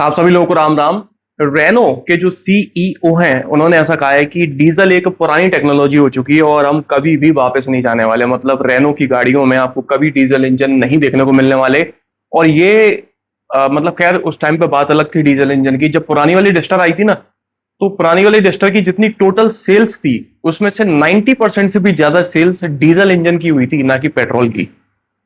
आप सभी लोगों को राम राम। रेनो के जो सीईओ हैं उन्होंने ऐसा कहा है कि डीजल एक पुरानी टेक्नोलॉजी हो चुकी है और हम कभी भी वापस नहीं जाने वाले। मतलब रेनो की गाड़ियों में आपको कभी डीजल इंजन नहीं देखने को मिलने वाले। और ये मतलब खैर उस टाइम पे बात अलग थी डीजल इंजन की। जब पुरानी वाली डस्टर आई थी ना, तो पुरानी वाली डस्टर की जितनी टोटल सेल्स थी उसमें से 90% से भी ज्यादा सेल्स डीजल इंजन की हुई थी, ना कि पेट्रोल की।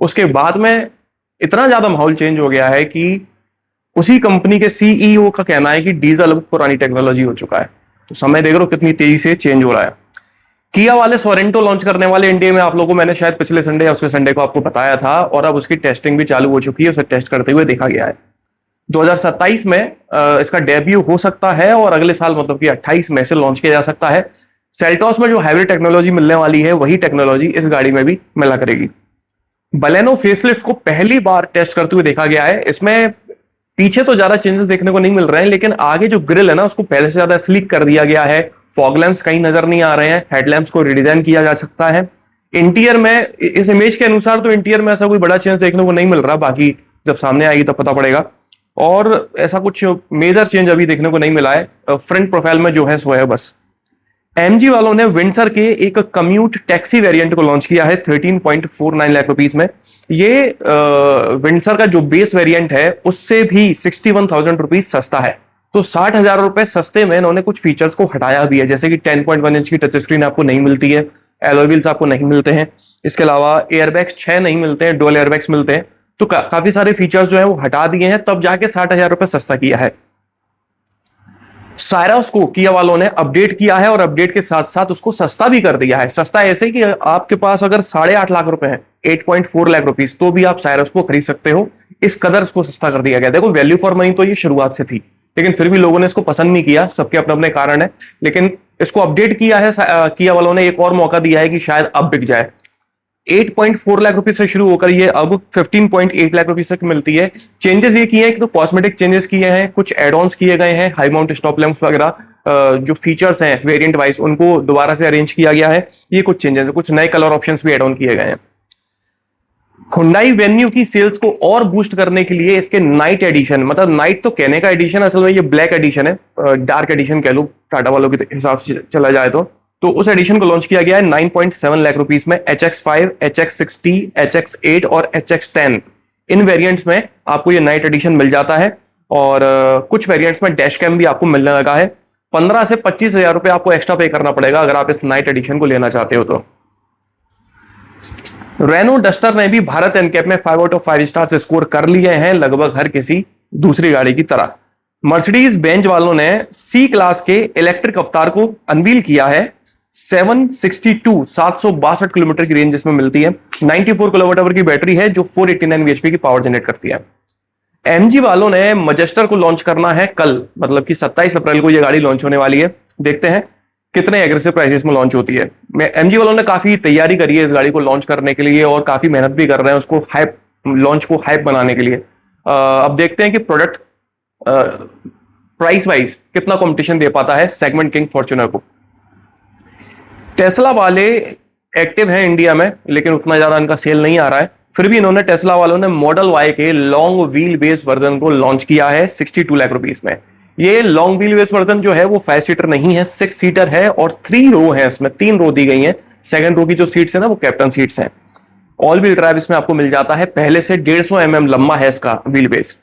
उसके बाद में इतना ज्यादा माहौल चेंज हो गया है कि उसी कंपनी के सीईओ का कहना है कि डीजल अब पुरानी टेक्नोलॉजी हो चुका है। तो समय देख लो कितनी तेजी से चेंज हो रहा है। किया वाले सोरेंटो लॉन्च करने वाले इंडिया में, आप लोगों को मैंने शायद पिछले संडे या उसके संडे को आपको बताया था, और अब उसकी टेस्टिंग भी चालू हो चुकी है। उसे टेस्ट करते हुए देखा गया है। 2027 में इसका डेब्यू हो सकता है और अगले साल मतलब कि 28 में से लॉन्च किया जा सकता है। सेल्टॉस में जो हाइब्रिड टेक्नोलॉजी मिलने वाली है वही टेक्नोलॉजी इस गाड़ी में भी मिला करेगी। बलेनो फेसलिफ्ट को पहली बार टेस्ट करते हुए देखा गया है। इसमें पीछे तो ज्यादा चेंजेस देखने को नहीं मिल रहे हैं, लेकिन आगे जो ग्रिल है ना उसको पहले से ज्यादा स्लीक कर दिया गया है। फॉग लैंप्स कहीं नजर नहीं आ रहे हैं। हेडलैम्प्स को रिडिजाइन किया जा सकता है। इंटीरियर में इस इमेज के अनुसार तो इंटीरियर में ऐसा कोई बड़ा चेंज देखने को नहीं मिल रहा, बाकी जब सामने आएगी तब पता पड़ेगा। और ऐसा कुछ मेजर चेंज अभी देखने को नहीं मिला है। फ्रंट प्रोफाइल में जो है सो है बस। एमजी वालों ने विंडसर के एक कम्यूट टैक्सी वेरिएंट को लॉन्च किया है 13.49 लाख रुपीस में। ये विंडसर का जो बेस वेरिएंट है उससे भी 61,000 रुपीज सस्ता है। तो 60,000 रुपए सस्ते में इन्होंने कुछ फीचर्स को हटाया भी है, जैसे कि 10.1 इंच की टच स्क्रीन आपको नहीं मिलती है, एलॉय व्हील्स आपको नहीं मिलते हैं, इसके अलावा एयरबैग्स 6 नहीं मिलते हैं, डुअल एयरबैग्स मिलते हैं। तो काफी सारे फीचर्स जो है वो हटा दिए हैं, तब जाके 60,000 रुपए सस्ता किया है। सायरस को किया वालों ने अपडेट किया है और अपडेट के साथ साथ उसको सस्ता भी कर दिया है। सस्ता ऐसे कि आपके पास अगर 8.5 लाख रुपए हैं, 8.4 लाख रुपीस, तो भी आप सायरस को खरीद सकते हो। इस कदर इसको सस्ता कर दिया गया। देखो, वैल्यू फॉर मनी तो ये शुरुआत से थी, लेकिन फिर भी लोगों ने इसको पसंद नहीं किया। सबके अपने अपने कारण है, लेकिन इसको अपडेट किया है किया वालों ने। एक और मौका दिया है कि शायद अब बिक जाए। 8.4 लाख रुपए से शुरू होकर ये अब 15.8 लाख रुपए तक मिलती है। चेंजेस ये किए हैं कि तो कॉस्मेटिक चेंजेस किए हैं, कुछ एड ऑन्स किए गए हैं, हाई माउंट स्टॉप लैंप्स वगैरह जो फीचर्स हैं वेरिएंट वाइज उनको दोबारा से अरेंज किया गया है। ये कुछ चेंजेस है, कुछ नए कलर ऑप्शंस भी एड ऑन किए गए हैं। हुंडई वेन्यू की सेल्स को और बूस्ट करने के लिए इसके नाइट एडिशन, मतलब नाइट तो कहने का एडिशन, असल में ये ब्लैक एडिशन है, डार्क एडिशन कह लो टाटा वालों के हिसाब से चला जाए तो उस एडिशन को लॉन्च किया गया है 9.7 लाख रुपीस में। HX5, HX60, HX8 और HX10 इन वेरिएंट्स में आपको ये नाइट एडिशन मिल जाता है। और कुछ वेरिएंट्स में डैश कैम भी आपको मिलने लगा है। 15 से 25,000 रुपए आपको एक्स्ट्रा पे करना पड़ेगा अगर आप इस नाइट एडिशन को लेना चाहते हो तो। रेनो डस्टर ने भी भारत एनकैप में 5 आउट ऑफ 5 स्टार्स स्कोर कर लिए हैं, लगभग हर किसी दूसरी गाड़ी की तरह। मर्सिडीज बेंज वालों ने सी क्लास के इलेक्ट्रिक अवतार को अनवील किया है। 762 किलोमीटर की रेंज इसमें मिलती है। 94 किलोवाट आवर की बैटरी है जो 489 bhp की पावर जनरेट करती है। एमजी वालों ने मजेस्टर को लॉन्च करना है कल, मतलब कि 27 अप्रैल को यह गाड़ी लॉन्च होने वाली है। देखते हैं कितने एग्रेसिव प्राइसेस में लॉन्च होती है। एमजी वालों ने काफी तैयारी करी है इस गाड़ी को लॉन्च करने के लिए और काफी मेहनत भी कर रहे हैं उसको लॉन्च को हाइप बनाने के लिए। अब देखते हैं कि प्रोडक्ट प्राइस वाइज कितना कंपटीशन दे पाता है सेगमेंट किंग फॉर्च्यूनर को। टेस्ला वाले एक्टिव हैं इंडिया में, लेकिन उतना ज्यादा इनका सेल नहीं आ रहा है। फिर भी इन्होंने टेस्ला वालों ने मॉडल वाई के लॉन्ग व्हील बेस वर्जन को लॉन्च किया है 62 लाख रुपीस में। ये लॉन्ग व्हील बेस वर्जन जो है वो 5 सीटर नहीं है, 6 सीटर है और 3 रो है। इसमें 3 रो दी गई हैं। सेकंड रो की जो सीट्स है ना वो कैप्टन सीट्स हैं। ऑल व्हील ड्राइव इसमें आपको मिल जाता है। पहले से 150 mm लंबा है इसका व्हील बेस।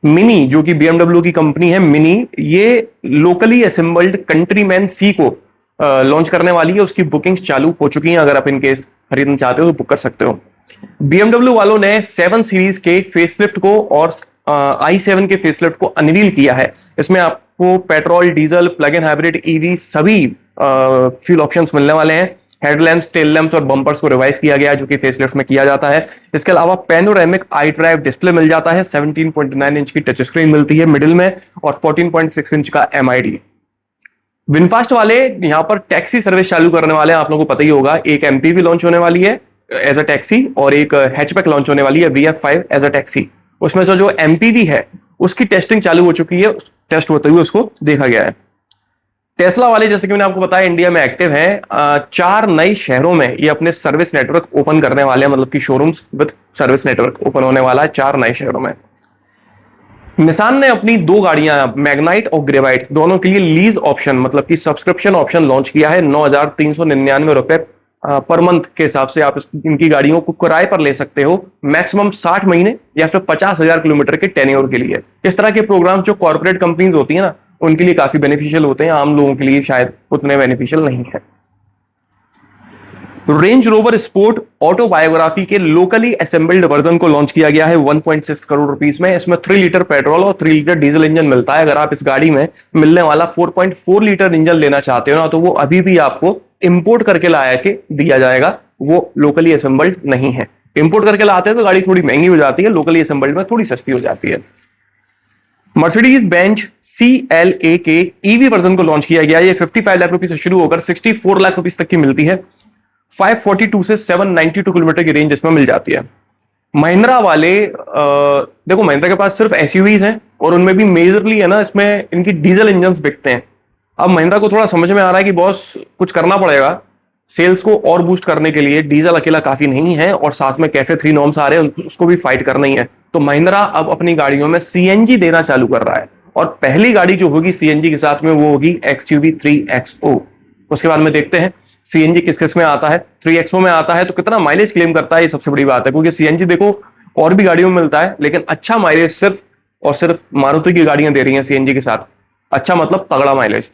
मिनी जो कि BMW की कंपनी है, मिनी ये लोकली असेंबल्ड कंट्रीमैन सी को लॉन्च करने वाली है। उसकी बुकिंग्स चालू हो चुकी हैं, अगर आप इनकेस खरीदना चाहते हो तो बुक कर सकते हो। BMW वालों ने 7 सीरीज के फेसलिफ्ट को और i7 के फेसलिफ्ट को अनवील किया है। इसमें आपको petrol, diesel, plug in hybrid, EV सभी फ्यूल ऑप्शंस मिलने वाले हैं। हेडलैम्प्स, टेल लैम्प्स और बम्पर्स को रिवाइज किया गया है जो कि फेसलिफ्ट में किया जाता है। इसके अलावा पैनोरामिक आई ड्राइव डिस्प्ले मिल जाता है। 17.9 इंच की टच स्क्रीन मिलती है मिडिल में और 14.6 इंच का MID। विनफास्ट वाले यहां पर टैक्सी सर्विस चालू करने वाले हैं। आप लोगों को पता ही होगा, एक MPV लॉन्च होने वाली है एज अ टैक्सी और एक हैचबैक लॉन्च होने वाली है VF5 एज अ टैक्सी। उसमें से जो MPV है उसकी टेस्टिंग चालू हो चुकी है, टेस्ट होते हुए उसको देखा गया है। टेस्ला वाले जैसे कि मैंने आपको बताया इंडिया में एक्टिव हैं। 4 नए शहरों में ये अपने सर्विस नेटवर्क ओपन करने वाले हैं, मतलब कि showrooms with service network open होने वाला है 4 नए शहरों में। निसान ने अपनी दो गाड़ियां मैग्नाइट और ग्रेवाइट दोनों के लिए लीज ऑप्शन मतलब कि सब्सक्रिप्शन ऑप्शन लॉन्च किया है। 9,399 रुपए पर मंथ के हिसाब से आप इनकी गाड़ियों को किराए पर ले सकते हो, मैक्सिमम 60 महीने या फिर 50,000 किलोमीटर के टेन्योर के लिए। इस तरह के प्रोग्राम जो कॉर्पोरेट कंपनीज होती है ना, उनके लिए काफी बेनिफिशियल होते हैं, आम लोगों के लिए शायद उतने बेनिफिशियल नहीं है। रेंज रोवर स्पोर्ट ऑटोबायोग्राफी के लोकली असेंबल्ड वर्जन को लॉन्च किया गया है 1.6 करोड़ रुपीस में। इसमें 3 लीटर पेट्रोल और 3 लीटर डीजल इंजन मिलता है। अगर आप इस गाड़ी में मिलने वाला 4.4 लीटर इंजन लेना चाहते हो ना, तो वो अभी भी आपको इंपोर्ट करके लाया के दिया जाएगा, वो लोकली असेंबल्ड नहीं है। इंपोर्ट करके लाते हैं तो गाड़ी थोड़ी महंगी हो जाती है, लोकली असेंबल्ड में थोड़ी सस्ती हो जाती है। मर्सिडीज बेंज CLA के ईवी वर्जन को लॉन्च किया गया। ये 55 लाख रुपए से शुरू होकर 64 लाख रुपए तक की मिलती है। 542 से 792 किलोमीटर की रेंज इसमें मिल जाती है। महिंद्रा वाले देखो, महिंद्रा के पास सिर्फ एसयूवीज हैं और उनमें भी मेजरली है ना, इसमें इनकी डीजल इंजन बिकते हैं। अब महिंद्रा को थोड़ा समझ में आ रहा है कि बॉस कुछ करना पड़ेगा सेल्स को और बूस्ट करने के लिए, डीजल अकेला काफी नहीं है और साथ में कैफे 3 नॉर्म्स आ रहे हैं, उसको भी फाइट करना ही है। तो महिंद्रा अब अपनी गाड़ियों में सीएनजी देना चालू कर रहा है और पहली गाड़ी जो होगी सीएनजी के साथ में वो होगी XUV 3XO। उसके बाद में देखते हैं सीएनजी किस किस में आता है। 3XO में आता है तो कितना माइलेज क्लेम करता है, ये सबसे बड़ी बात है, क्योंकि सीएनजी देखो और भी गाड़ियों में मिलता है, लेकिन अच्छा माइलेज सिर्फ और सिर्फ मारुति की गाड़ियां दे रही हैं सीएनजी के साथ। अच्छा मतलब तगड़ा माइलेज।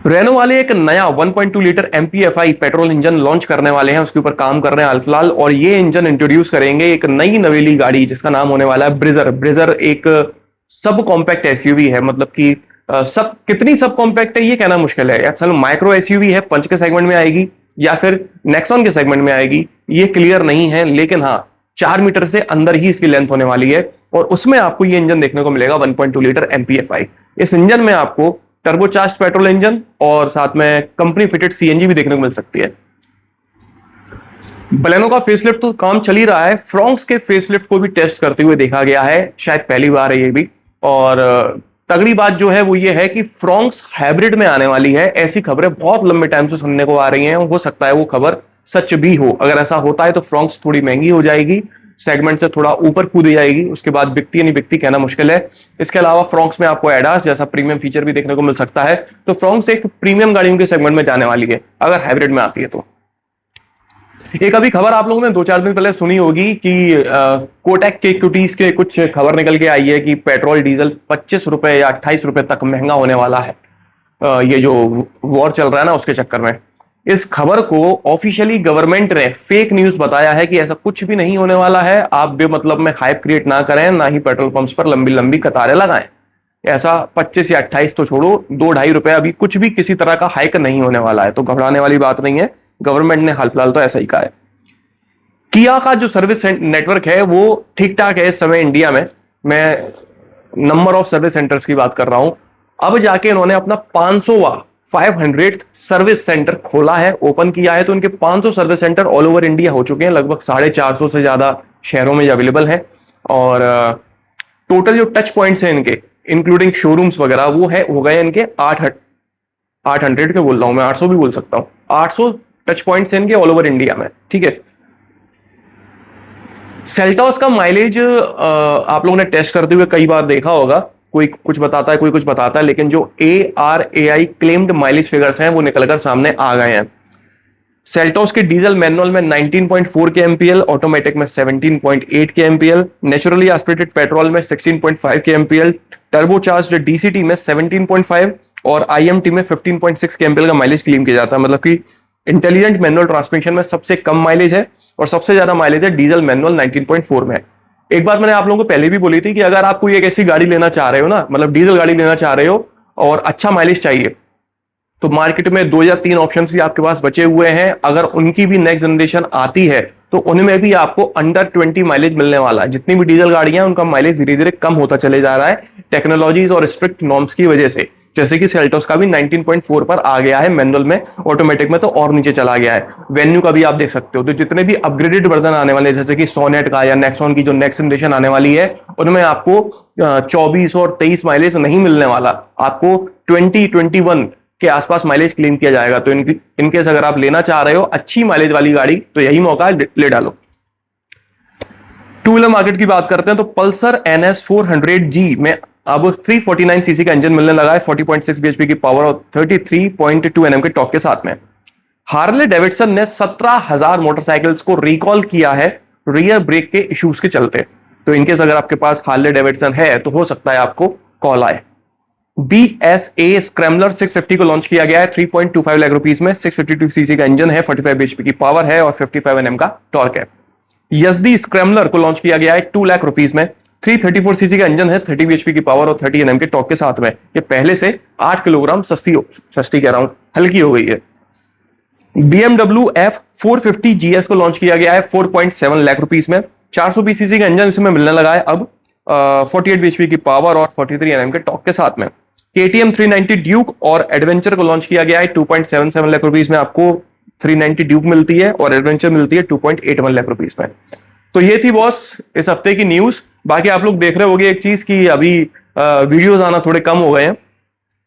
रेनो वाले एक नया 1.2 litre MPFI petrol engine launch करने वाले हैं, उसके ऊपर काम कर रहे हैं हाल फिलहाल, और ये इंजन इंट्रोड्यूस करेंगे एक नई नवेली गाड़ी जिसका नाम होने वाला है ब्रिजर। ब्रिजर एक सब कॉम्पैक्ट एसयूवी है, मतलब कि सब कितनी सब कॉम्पैक्ट है ये कहना मुश्किल है। असल माइक्रो एसयूवी है, पंच के सेगमेंट में आएगी या फिर नेक्सॉन के सेगमेंट में आएगी ये क्लियर नहीं है, लेकिन हाँ 4 मीटर से अंदर ही इसकी लेंथ होने वाली है और उसमें आपको ये इंजन देखने को मिलेगा 1.2 लीटर MPFI। इस इंजन में आपको टर्बोचार्ज्ड पेट्रोल इंजन और साथ में कंपनी फिटेड सीएनजी भी देखने को मिल सकती है। बलेनो का फेसलिफ्ट तो काम चल ही रहा है, फ्रोंक्स के फेसलिफ्ट को भी टेस्ट करते हुए देखा गया है, शायद पहली बार है ये भी। और तगड़ी बात जो है वो ये है कि फ्रोंक्स हाइब्रिड में आने वाली है। ऐसी खबरें बहुत लंबे टाइम से सुनने को आ रही हैं, हो सकता है वो खबर सच भी हो। अगर ऐसा होता है तो फ्रोंक्स थोड़ी महंगी हो जाएगी, सेगमेंट से थोड़ा ऊपर कूद जाएगी, उसके बाद बिकती है नहीं बिकती कहना मुश्किल है। इसके अलावा फ्रोंक्स में आपको एडास जैसा प्रीमियम फीचर भी देखने को मिल सकता है। तो फ्रोंक्स एक प्रीमियम गाड़ियों के सेगमेंट में जाने वाली है अगर हाइब्रिड में आती है तो। एक अभी खबर आप लोगों ने 2-4 दिन पहले सुनी होगी कि कोटक के इक्विटीज के कुछ खबर निकल के आई है कि पेट्रोल डीजल 25 रुपए या 28 रुपए तक महंगा होने वाला है। ये जो वॉर चल रहा है ना उसके चक्कर में। इस खबर को ऑफिशियली गवर्नमेंट ने फेक न्यूज बताया है कि ऐसा कुछ भी नहीं होने वाला है। आप बेमतलब में हाइप क्रिएट ना करें, ना ही पेट्रोल पंप्स पर लंबी लंबी कतारें लगाएं। ऐसा 25 या 28 तो छोड़ो, 2-2.5 रुपए अभी कुछ भी किसी तरह का हाइक नहीं होने वाला है, तो घबराने वाली बात नहीं है। गवर्नमेंट ने हाल फिलहाल तो ऐसा ही कहा है। किया का जो सर्विस नेटवर्क है वो ठीक ठाक है इस समय इंडिया में। मैं नंबर ऑफ सर्विस सेंटर्स की बात कर रहा हूं। अब जाके इन्होंने अपना 500th सर्विस सेंटर खोला है, ओपन किया है, तो उनके 500 service centre all over India हो चुके हैं। लगभग 450 से ज्यादा शहरों में अवेलेबल है और टोटल जो टच पॉइंट्स हैं इनके इंक्लूडिंग शोरूम्स वगैरह वो है हो गए इनके 800 के बोल रहा हूं मैं, 800 भी बोल सकता हूं। 800 टच पॉइंट्स हैं इनके ऑल ओवर इंडिया में, ठीक है। सेल्टॉस का माइलेज आप लोगों ने टेस्ट करते हुए कई बार देखा होगा, कोई कुछ बताता है कोई कुछ बताता है, लेकिन जो ARAI क्लेम्ड माइलेज फिगर्स हैं वो निकलकर सामने आ गए हैं। सेल्टॉस के डीजल मैनुअल में 19.4 के एमपीएल, ऑटोमेटिक में 17.8 के एमपीएल, नेचुरली एस्पिरेटेड पेट्रोल में 16.5 के एमपीएल, टर्बोचार्ज्ड डीसीटी में 17.5 और IMT में 15.6 के एमपीएल का माइलेज क्लेम किया जाता है। मतलब कि इंटेलिजेंट मैनुअल ट्रांसमिशन में सबसे कम माइलेज है और सबसे ज्यादा माइलेज है डीजल मैनुअल 19.4 में। एक बात मैंने आप लोगों को पहले भी बोली थी कि अगर आप कोई एक ऐसी गाड़ी लेना चाह रहे हो ना, मतलब डीजल गाड़ी लेना चाह रहे हो और अच्छा माइलेज चाहिए, तो मार्केट में 2 या 3 ऑप्शंस ही आपके पास बचे हुए हैं। अगर उनकी भी नेक्स्ट जनरेशन आती है तो उनमें भी आपको अंडर 20 माइलेज मिलने वाला है। जितनी भी डीजल गाड़ियां हैं उनका माइलेज धीरे धीरे कम होता चले जा रहा है टेक्नोलॉजीज और स्ट्रिक्ट नॉर्म्स की वजह से। जैसे कि सेल्टोस का भी 19.4 पर आ गया है मैनुअल में, ऑटोमेटिक में तो और नीचे चला गया है। वेन्यू का भी आप देख सकते हो। तो जितने भी अपग्रेडेड वर्जन आने वाले जैसे कि सोनेट का या नेक्सॉन की जो नेक्स्ट जनरेशन आने वाली है उनमें आपको 24 और 23 माइलेज नहीं मिलने वाला, आपको 20-21 के आसपास माइलेज क्लेम किया जाएगा। तो इनकेस अगर आप लेना चाह रहे हो अच्छी माइलेज वाली गाड़ी तो यही मौका ले डालो। टू व्हीलर मार्केट की बात करते हैं तो पल्सर NS400G में अब 349 सीसी का इंजन मिलने लगा है, 40.6 bhp की पावर और 33.2 Nm के टॉर्क के साथ में। हार्ले डेविडसन ने 17,000 मोटरसाइकिल्स को रिकॉल किया है रियर ब्रेक के इश्यूज के चलते। तो इनकेस अगर आपके पास हार्ले डेविडसन है तो हो सकता है आपको कॉल आए। BSA स्क्रैम्बलर 650 को लॉन्च किया गया है 3.25 लाख रुपीस में। 652 सीसी का इंजन है, 45 bhp की पावर है और 55 Nm का टॉर्क है। यजदी स्क्रैम्बलर को लॉन्च किया गया है 2 लाख रुपीस में। 334 सीसी का इंजन है, 30 bhp की पावर और 30 Nm के टॉर्क के साथ में। ये पहले से 8 किलोग्राम सस्ती कह रहा हूं, हल्की हो गई है। BMW F450 GS को लॉन्च किया गया है 4.7 लाख रुपीस में। 420 सीसी का इंजन इसमें मिलने लगा है अब 48 bhp की पावर और 43 Nm के टॉर्क के साथ में। KTM 390 ड्यूक और एडवेंचर को लॉन्च किया गया है 2.77 लाख रुपीस में। आपको 390 ड्यूक मिलती है और एडवेंचर मिलती है 2.81 लाख रुपीस में। तो ये थी बॉस इस हफ्ते की न्यूज। बाकी आप लोग देख रहे होंगे एक चीज कि अभी वीडियोस आना थोड़े कम हो गए हैं।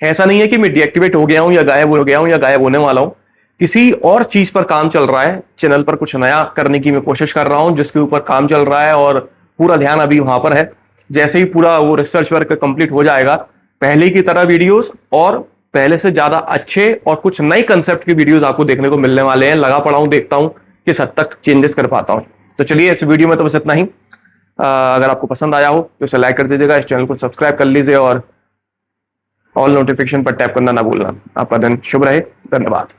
ऐसा नहीं है कि मैं डीएक्टिवेट हो गया हूं या गायब हो गया हूं या गायब होने वाला हूं, किसी और चीज पर काम चल रहा है। चैनल पर कुछ नया करने की मैं कोशिश कर रहा हूं जिसके ऊपर काम चल रहा है और पूरा ध्यान अभी वहां पर है। जैसे ही पूरा वो रिसर्च वर्क कंप्लीट हो जाएगा, पहले की तरह वीडियोस और पहले से ज्यादा अच्छे और कुछ नए कंसेप्ट की वीडियोस आपको देखने को मिलने वाले हैं। लगा पड़ा हूं, देखता हूं किस हद तक चेंजेस कर पाता हूं। तो चलिए इस वीडियो में तो बस इतना ही। अगर आपको पसंद आया हो तो इसे लाइक कर दीजिएगा, इस चैनल को सब्सक्राइब कर लीजिए और ऑल नोटिफिकेशन पर टैप करना ना भूलना। आपका दिन शुभ रहे। धन्यवाद।